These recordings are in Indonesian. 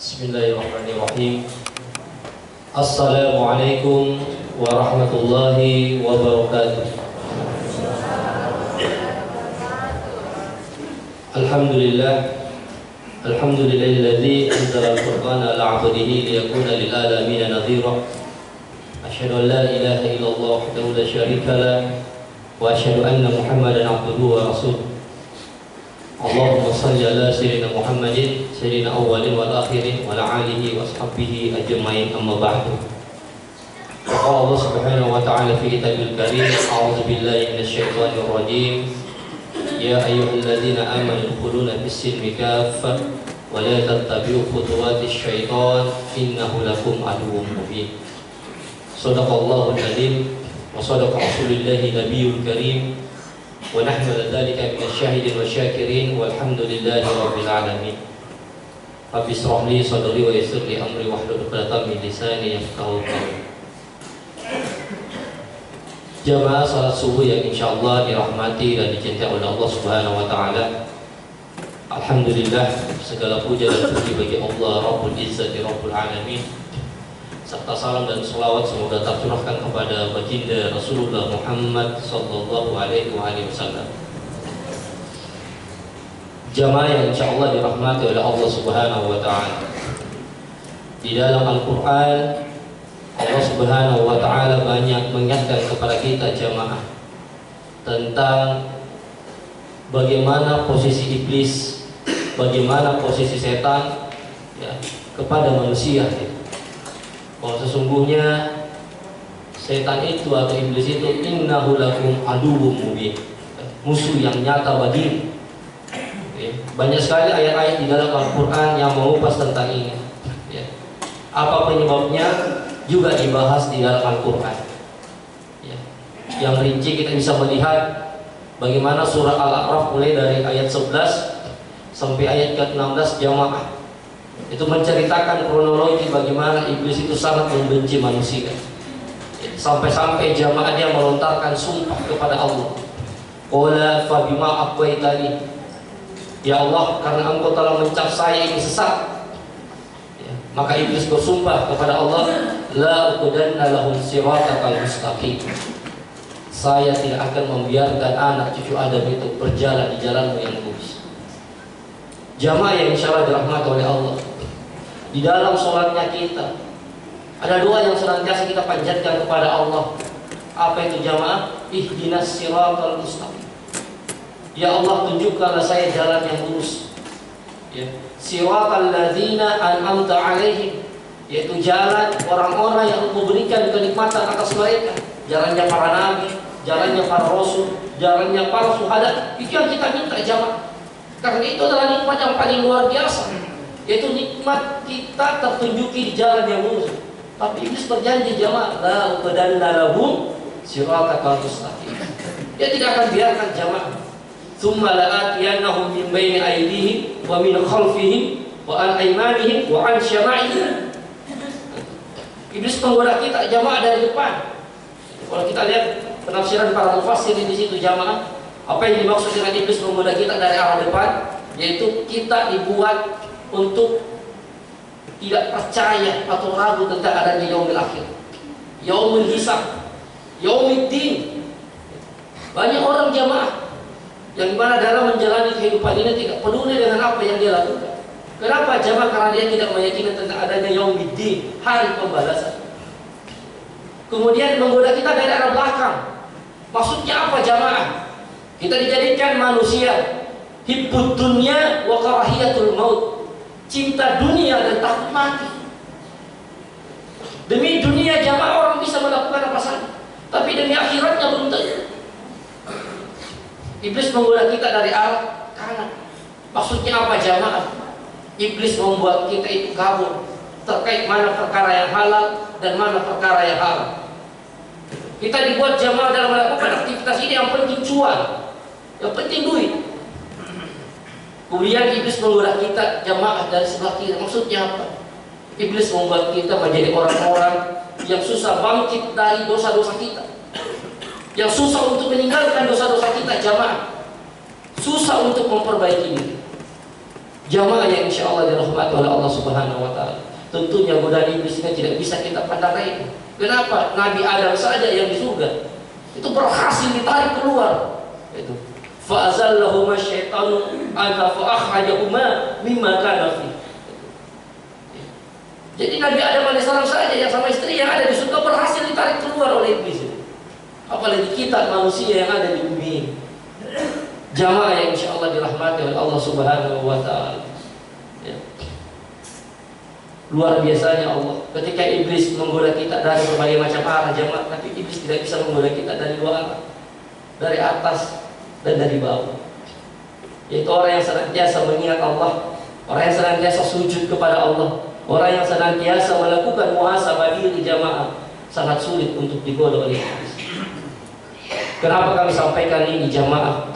Bismillahirrahmanirrahim. Assalamualaikum warahmatullahi wabarakatuh. Alhamdulillahilladzi anzala al-Qur'ana ala 'abdihi liyakuna lil alamin nadhira. Asyhadu an la ilaha illallah wahdahu la syarika lah wa asyhadu anna Muhammadan 'abduhu wa rasuluh. Allahumma salli ala sayyidina Muhammadin sayyidina awwalin wal akhirin wa ala alihi wa ashabihi ajma'in, amma ba'du. Qala Allah subhanahu wa ta'ala fi kitabil karim, a'udzu billahi minasy syaithanir rajim. Ya ayyuhalladzina amanu udkhuluna fis-silmi kaffah wa la tattabi'u khutuwatisy syaitan innahu lakum aduwwun mubin. Shadaqallahul adzim wa shadaqa rasulullahi nabiyul karim. Wa nahnu ladzalika minasyahidin wa syakirin walhamdulillahi rabbil alamin. Rabbi shrah li sadri wa yassir li amri wahlul 'uqdatam min lisani yafqahu qawli. Jamaah salat subuh yang insyaallah dirahmati dan dicintai oleh Allah Subhanahu wa taala. Alhamdulillah, segala puja dan puji bagi Allah Rabbul Izzati Rabbul Alamin. Serta salam dan selawat semoga tercurahkan kepada baginda Rasulullah Muhammad sallallahu alaihi wasallam. Jamaah yang insyaallah dirahmati oleh Allah Subhanahu wa taala. Di dalam Al-Qur'an Allah Subhanahu wa taala banyak mengingatkan kepada kita jamaah tentang bagaimana posisi iblis, bagaimana posisi setan ya, kepada manusia. Bahwa sesungguhnya setan itu atau iblis itu innahu lakum aduwwum mubin, musuh yang nyata bagimu. Banyak sekali ayat-ayat di dalam Al-Quran yang mengupas tentang ini ya. Apa penyebabnya juga dibahas di dalam Al-Quran ya. Yang rinci kita bisa melihat bagaimana surah Al-A'raf mulai dari ayat 11 sampai ayat ke-16 jamaah itu menceritakan kronologi bagaimana iblis itu sangat membenci manusia. Sampai-sampai jamaah dia melontarkan sumpah kepada Allah. Qala fa bima aqwaitani, ya Allah, karena engkau telah mencap saya ini sesat ya, maka iblis bersumpah kepada Allah, la uqdanna lahum siratal mustaqim, saya tidak akan membiarkan anak cucu Adam itu berjalan di jalanmu yang lurus. Jamaah yang insyaallah dirahmati oleh Allah, di dalam sholatnya kita ada doa yang senantiasa kita panjatkan kepada Allah. Apa itu jamaah? Ihdinas siratal mustaqim, ya Allah, tunjukkanlah saya jalan yang lurus ya. Siratal ladzina an'amta alaihim, yaitu jalan orang-orang yang memberikan kenikmatan atas mereka. Jalannya para nabi, jalannya para rasul, jalannya para syuhada. Itu yang kita minta jamaah, karena itu adalah nikmat yang paling luar biasa, yaitu nikmat kita tertunjuki di jalan yang lurus. Tapi iblis berjanji jamaah, la uqdanna lahum siratal mustaqim, dia tidak akan biarkan jamaah. Tsumma la'atiyannahum min baini aydihim wa min khalfihim wa an aymanihim wa an syama'ihim. Iblis menggoda kita jamaah dari depan. Kalau kita lihat penafsiran para mufassir di situ jamaah, apa yang dimaksud dengan iblis menggoda kita dari arah depan, yaitu kita dibuat untuk tidak percaya atau ragu tentang adanya yaumil akhir, yaumul hisab, yaumiddin. Banyak orang jamaah yang mana dalam menjalani kehidupan ini tidak peduli dengan apa yang dia lakukan. Kenapa jamaah? Karena dia tidak meyakini tentang adanya yaumiddin, hari pembalasan. Kemudian menggoda kita dari arah belakang. Maksudnya apa jamaah? Kita dijadikan manusia hibbud dunya wa karahiyatul maut, cinta dunia dan takut mati. Demi dunia jamaah orang bisa melakukan apa saja, tapi demi akhiratnya belum tentu. Iblis menggoda kita dari arah kanan. Maksudnya apa jamaah? Iblis membuat kita itu kabur terkait mana perkara yang halal dan mana perkara yang haram. Kita dibuat jamaah dalam melakukan aktivitas ini yang penting cuan, yang penting duit. Kemudian iblis menggoda kita jamaah dari sebelah kiri. Maksudnya apa? Iblis membuat kita menjadi orang-orang yang susah bangkit dari dosa-dosa kita, yang susah untuk meninggalkan dosa-dosa kita jamaah, susah untuk memperbaiki diri. Jamaah yang insya Allah dirahmati oleh Allah Subhanahu wa Ta'ala. Tentunya godaan iblis tidak bisa kita pandang remeh. Kenapa? Nabi Adam saja yang di surga itu berhasil ditarik keluar. Itu fa'azallahuma syaitanu anha fa'akhrajahuma mimma kana fi. Jadi Nabi Adam alaihissalam saja yang sama istri yang ada di surga berhasil ditarik keluar oleh iblis. Apalagi kita manusia yang ada di bumi ini. Jamaah yang insya Allah dirahmati oleh Allah Subhanahu wa Ta'ala. Ya. Luar biasanya Allah ketika iblis menggoda kita dari berbagai macam arah jamaah, tapi iblis tidak bisa menggoda kita dari dua arah, dari atas dan dari bawah. Yaitu orang yang senantiasa mengingat Allah, orang yang senantiasa sujud kepada Allah, orang yang senantiasa melakukan muhasabah diri jamaah, sangat sulit untuk digoda oleh iblis. Kenapa kami sampaikan ini jamaah?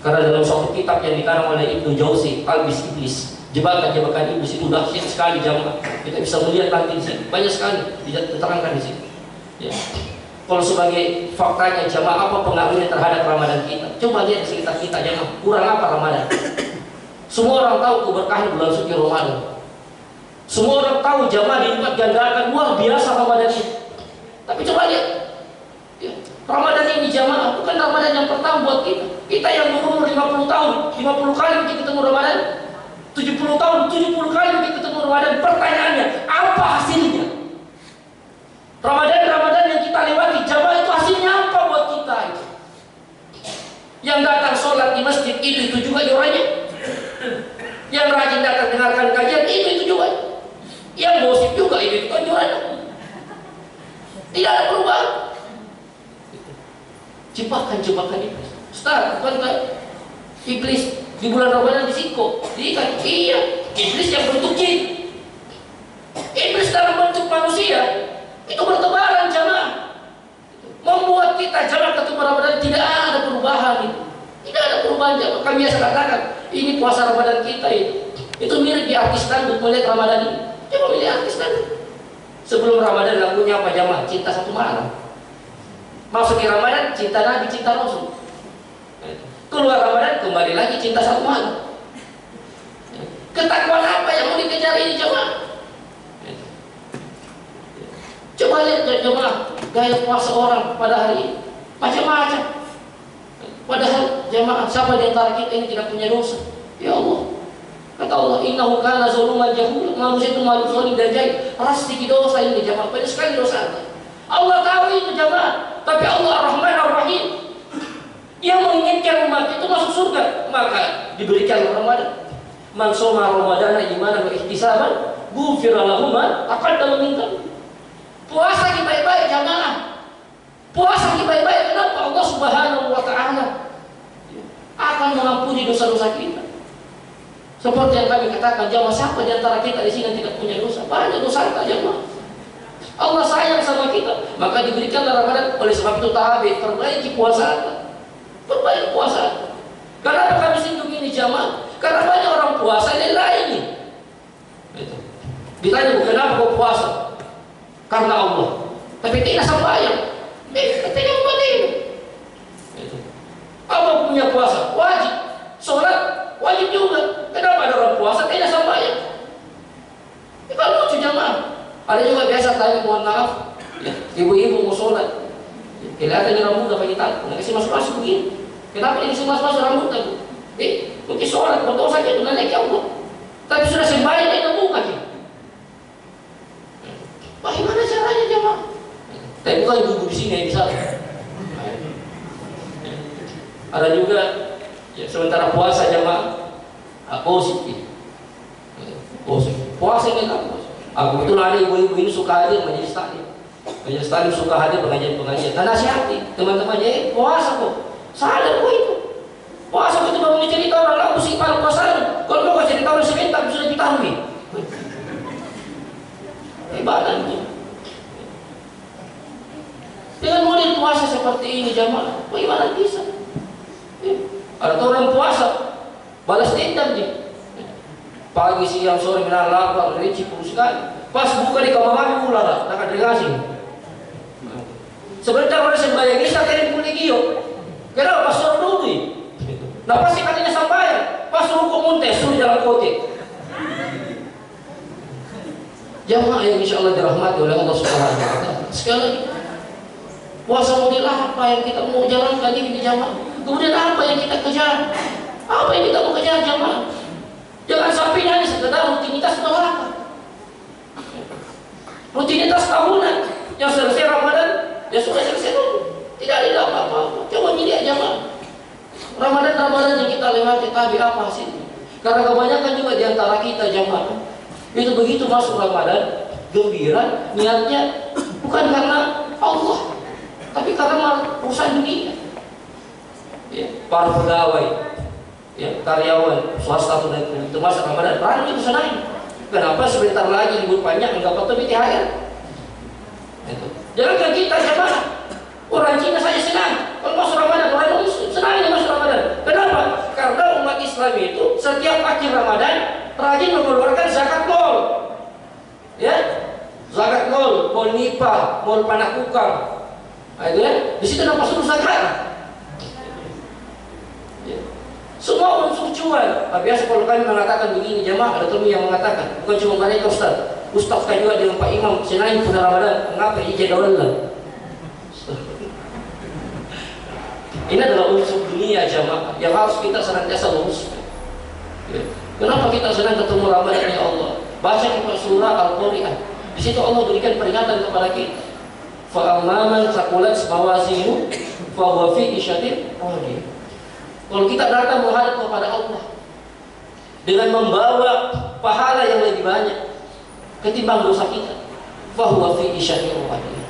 Karena dalam suatu kitab yang dikarang oleh Ibnu Jauzi, Talbis Iblis, jebakan-jebakan iblis itu dahsyat sekali jamaah. Kita bisa melihat nanti di sini banyak sekali diterangkan di sini. Ya. Kalau sebagai faktanya jamaah, apa pengaruhnya terhadap Ramadan kita? Coba lihat di sekitar kita jamaah, kurang apa Ramadan? Semua orang tahu keberkahan bulan suci Ramadan. Semua orang tahu jamaah dilipat gandakan luar biasa Ramadan ini. Tapi coba lihat, ya, Ramadan ini jamaah bukan Ramadan yang pertama buat kita. Kita yang berumur 50 tahun, 50 kali kita ketemu Ramadan. 70 tahun, 70 kali kita ketemu Ramadan. Pertanyaannya, apa hasilnya? Ramadan yang kita lewati, jamaah itu hasilnya apa buat kita? Yang datang sholat di masjid itu juga orangnya. Yang rajin datang dengarkan kajian itu juga. Yang gosip juga itu orangnya. Tidak ada perubahan. Jebakan-jebakan iblis. Ustaz, bukankah iblis di bulan Ramadan disiko? Diikat? Iya, iblis yang bentuk jin. Iblis dalam bentuk manusia itu bertebaran jamaah, membuat kita jalan ketemu Ramadan tidak ada perubahan itu. Tidak ada perubahan jamaah. Kami biasa katakan ini puasa Ramadan kita itu mirip di artis dangdut melihat Ramadan ini. Coba melihat artis dangdut. Sebelum Ramadan lagunya apa jamaah? Cinta Satu Malam. Masuk ke Ramadan, cinta Nabi, cinta Rasul. Keluar Ramadan, kembali lagi cinta Satu Malam. Ketakwaan apa yang mau dikejar ini jemaah? Coba lihat jemaah, gaya puasa orang pada hari ini macam-macam. Padahal jemaah, siapa di antara kita ini tidak punya dosa? Ya Allah, kata Allah, innahu kana zaluman jahula. Manusia itu malu zalim dan jahil. Pasti dosa ini jemaah, banyak sekali dosa. Allah tahu itu jemaah, tapi Allah Ar-Rahman Ar-Rahim yang menginginkan umat itu masuk surga, maka diberikan Ramadan. Man shoma Ramadana imanan wa ihtisaban, ghufira lahu ma taqaddama min dhanbi. Puasa kita baik-baik jamaah. Puasa kita baik-baik, kenapa? Allah Subhanahu wa Ta'ala akan mengampuni dosa-dosa kita. Seperti yang kami katakan, jamaah, siapa di antara kita di sini yang tidak punya dosa? Banyak dosa kita jamaah. Allah sayang sama kita, maka diberikanlah Ramadan. Oleh sebab itu tahabis, perbaiki puasa. Perbaiki puasa. Kenapa kami singgung ini jamaah? Karena banyak orang puasa yang lainnya. Ditanya, kenapa kau puasa? Karena Allah. Tapi tidak sembahyang. Tidak buat itu. Apa punya puasa? Wajib. Sholat wajib juga. Kenapa ada orang puasa tidak sembahyang? Itu lucu jamaah. Ada juga biasa tanya, mohon maaf, ya, ibu-ibu mau sholat, kelihatannya rambut udah pakai tahu, nggak kasih masuk-masuk begini. Kenapa dikasih masuk-masuk rambut aku? Mungkin sholat berdosa gitu, nggak naik Allah. Tapi sudah sembahyang dia buka gitu. Bagaimana caranya jemaah? Tapi bukan ibu di sini yang bisa. Ada juga, ya, sementara puasa jemaah, positif. Puasa ini apa? Kebetulan ada ibu-ibu ini suka hadir majelis taklim. Majelis taklim suka hadir pengajian-pengajian. Dan nasihati teman-temannya, puasa kok. Sadar kok itu. Puasa kok itu baru cerita orang lalu sih kalau puasa. Kalau mau cerita orang sebentar sudah ditahui. Ibadah itu. Dengan model puasa seperti ini jamaah, bagaimana bisa? Ada orang puasa balas dendam dia. Pagi, siang, sore, menang, lapar, rinci, puluh sekali. Pas buka di kamar mandi, ular, tak ada ngasih. Sebentar orang sembahyang ini, tak ada pulih giyo. Kenapa? Pas suruh dulu. Nah pasti katanya sampai. Pas suruh komuntes, suruh jalan kote. Jamaah yang insya Allah dirahmati oleh Allah Subhanahu wa Ta'ala. Sekali lagi, puasa model apa yang kita mau jalankan ini di jamaah? Kemudian apa yang kita kejar? Apa yang kita mau kejar jamaah? Jangan sampai hanya sekedar rutinitas neraka, rutinitas tahunan yang selesai Ramadan ya sudah selesai dulu, tidak ada apa-apa. Coba lihat jamaah, Ramadan yang kita lewati tadi apa hasilnya? Karena kebanyakan juga di antara kita jamaah itu begitu masuk Ramadan gembira, niatnya bukan karena Allah, tapi karena urusan dunia. Ya, para pegawai, ya, karyawan swasta itu masuk Ramadan, perang itu senang. Kenapa? Sebentar lagi libur panjang, nggak potong THR. Jangan kita jamaah, orang Cina saja senang kalau masuk Ramadan, orang Muslim senang masuk Ramadan. Kenapa? Karena umat Islam itu setiap akhir Ramadan rajin mengeluarkan zakat mal, ya, zakat mal nipah, mal panakukang, itu ya, di situ nampak suruh zakat. Ya. Semua unsur cuan. Biasa kalau kami mengatakan begini jamaah, ada teman yang mengatakan, bukan cuma mereka Ustaz kan juga dengan Pak Imam Senain pada Ramadan, mengapa ijazah dawalan? Ini adalah unsur dunia jamaah yang harus kita senantiasa luruskan. Ya. Kenapa kita senang ketemu Ramadan ya Allah? Baca kita surah Al-Qari'ah. Di situ Allah berikan peringatan kepada kita. Fa amman saqulat mawazinu fa huwa fi isyatin radiyah. Kalau kita datang menghadap kepada Allah dengan membawa pahala yang lebih banyak ketimbang dosa kita, fa huwa fi isyatin radiyah,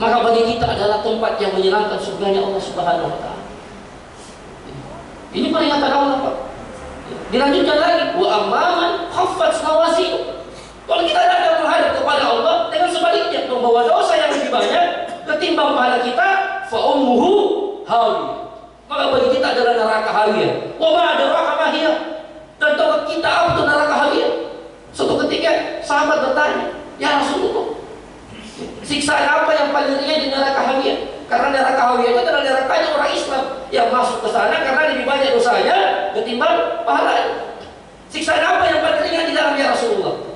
maka bagi kita adalah tempat yang menyenangkan surganya Allah Subhanahu wa Ta'ala. Ini peringatan Allah, Pak. Dilanjutkan lagi, wa amman khaffat mawazinu. Kalau kita datang menghadap kepada Allah dengan sebaliknya membawa dosa yang lebih banyak ketimbang pahala kita, fa ummuhu hawiyah, maka bagi kita adalah neraka hawiyah. Wa ma adraka ma hiya, dan tahu kita apa itu neraka hawiyah? Suatu ketika sahabat bertanya, ya Rasulullah, siksaan apa yang paling ringan di neraka hawiyah? Karena neraka hawiyah itu adalah nerakanya orang Islam yang masuk ke sana karena lebih banyak dosanya ketimbang pahalanya. Siksaan apa yang paling ringan di dalamnya Rasulullah?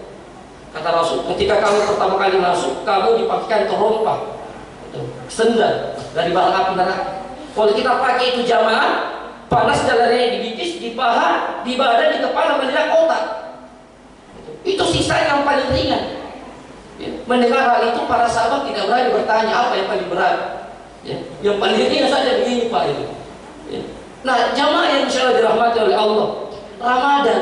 Kata Rasul, ketika kamu pertama kali masuk, kamu dipakai terompa sendal dari bara api neraka. Kalau kita pakai itu jamaah, panas jalannya di bitis, di paha, di badan, di kepala, melihat otak. Itu siksaan yang paling ringan. Ya. Mendengar hal itu para sahabat tidak berani bertanya apa yang paling berat. Ya. Yang paling ringan saja begini Pak itu. Ya. Nah, jamaah yang insya Allah dirahmati oleh Allah, Ramadan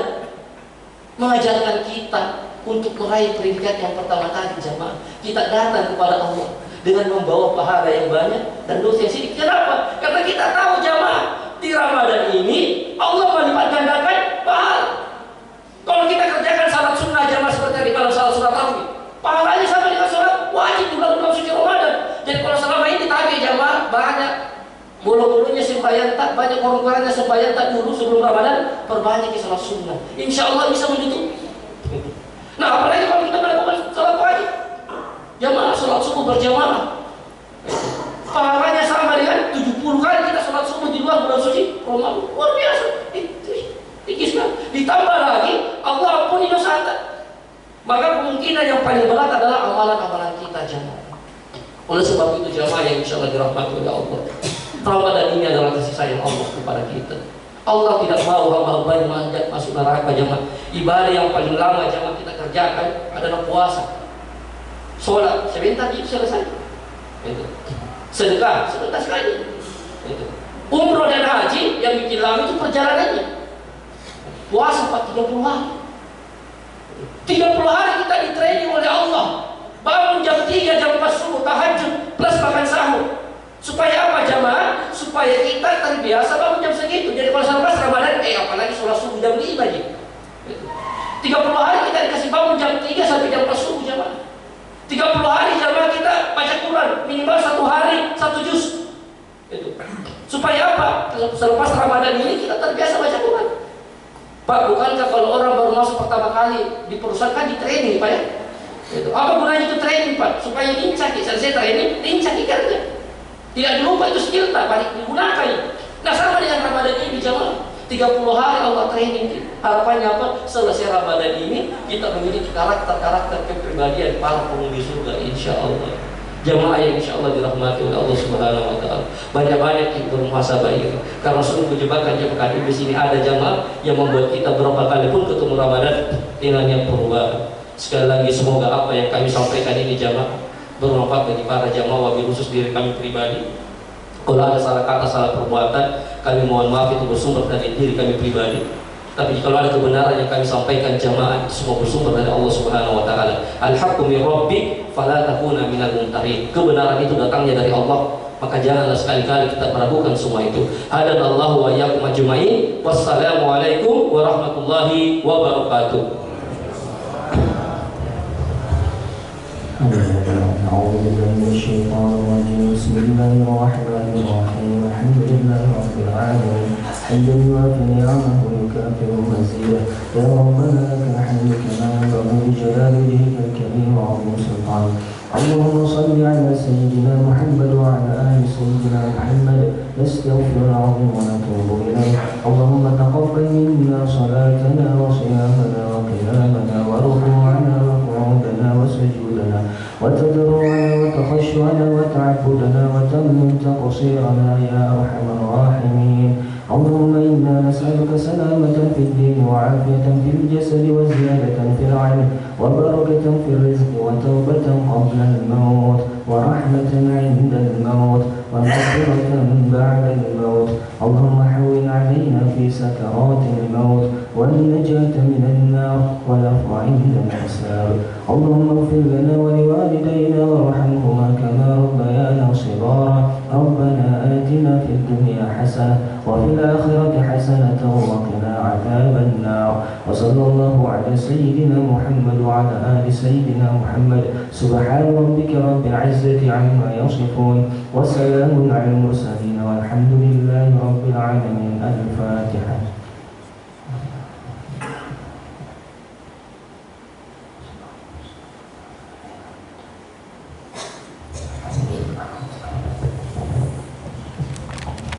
mengajarkan kita untuk meraih predikat yang pertama tadi jamaah. Kita datang kepada Allah dengan membawa pahala yang banyak dan dosa yang sedikit. Kenapa? Karena kita tahu jamaah di Ramadan ini Allah melipat gandakan pahala. Kalau kita kerjakan salat sunnah jamaah seperti tadi kalau salat sunnah tarawih, pahalanya sama dengan salat wajib di bulan suci Ramadan. Jadi kalau selama ini ditagih jamaah banyak bulu-bulunya sembahyang tak, banyak orang-orangnya sembahyang tak dulu sebelum Ramadan, perbanyak salat sunnah. Insya Allah bisa menutup. Nah, apalagi kalau kita melakukan salat wajib jamaah, salat subuh berjamaah, pahalanya sama dengan 70 kali kita salat subuh di luar bulan suci Ramadan. Luar biasa. Ditambah lagi Allah ampuni dosa kita. Maka kemungkinan yang paling berat adalah amalan-amalan kita jamaah. Oleh sebab itu jamaah yang insya Allah dirahmati oleh Allah, Ramadan ini adalah kasih sayang Allah kepada kita. Allah tidak mau hamba-hamba yang mengajak masuk neraka jamaah. Ibadah yang paling lama jamaah kita kerjakan adalah puasa. Sholat sebentar itu selesai. Itu. Sedekah sebentar sekali. Itu. Umroh dan haji yang bikin lama itu perjalanannya. Puasa 30 hari. 30 hari kita di-training oleh Allah. Bangun jam 3, jam 4 subuh, tahajud plus makan sahur. Supaya apa jamaah? Supaya kita terbiasa bangun jam segitu. Jadi kalau selepas Ramadan, apalagi sholat subuh jam 5 aja. 30 hari kita dikasih bangun jam 3 sampai jam 4 subuh jamaah. 30 hari jamaah kita baca Quran minimal 1 hari 1 juz. Itu. Supaya apa? Selepas Ramadan ini kita terbiasa baca Quran. Pak, bukankah kalau orang baru masuk pertama kali di perusahaan kan di training Pak ya? Itu. Apa gunanya itu training Pak? Supaya lincah, selesai training, lincah kerja. Tidak dilupa itu skill tak, balik digunakan. Nah sama dengan Ramadan ini jamaah. 30 30 hari Allah training kita. Harapannya apa? Selesai Ramadan ini kita memiliki karakter-karakter kepribadian para penghuni surga insya Allah. Jamaah yang insya Allah dirahmati oleh Allah Subhanahu Wa Taala. Banyak-banyak kita bermuhasabah ini. Karena sungguh jebakan di sini ada jamaah yang membuat kita berapa kali pun ketemu Ramadan hilangnya perubahan. Sekali lagi semoga apa yang kami sampaikan ini jamaah bermanfaat bagi para jamaah, wabil khusus diri kami pribadi. Kalau ada salah kata, salah perbuatan, kami mohon maaf, itu bersumber dari diri kami pribadi. Tapi kalau ada kebenaran yang kami sampaikan jamaah, semua bersumber dari Allah Subhanahu Wa Taala. Al-haqqu min rabbik fala takuna minal mumtarin. Kebenaran itu datangnya dari Allah, maka janganlah sekali-kali kita meragukan semua itu. Hadanallahu wa iyyakum ajmain. Wassalamualaikum warahmatullahi wabarakatuh. أعوذ بالله من الشيطان الرجيم. بسم الله الرحمن الرحيم. الحمد لله رب العالمين حمدا يوافي نعمه ويكافئ مزيده. يا ربنا لك الحمد كما ينبغي لجلال وجهك الكريم وعظيم سلطانك. اللهم صل على سيدنا محمد وعلى آل سيدنا محمد. نستغفر العظيم ونتوب إليه. اللهم تقبل منا صلاتنا وصيامنا وقيامنا وركوعنا وقعودنا وسجودنا وتضرعنا وتخشعنا وتعبدنا وتمن تقصيرنا يا أرحم الراحمين. اللهم إنا نسألك سلامة في الدين وعافية في الجسد وزيادة في العلم وبركة في الرزق وتوبة قبل الموت ورحمة عند الموت ومغفرة بعد الموت. اللهم حول علينا في سكرات الموت والنجاة من النار والعفو عند الحساب. اللهم اغفر لنا ولوالدينا وارحمهما كما ربيانا صغارا. ربنا آتنا في الدنيا حسنة وفي الآخرة حسنة وقنا عذاب النار. وصلى الله على سيدنا محمد وعلى آل سيدنا محمد. سبحان ربك رب العزة عما يصفون وسلام على المرسلين والحمد لله رب العالمين. الفاتحة.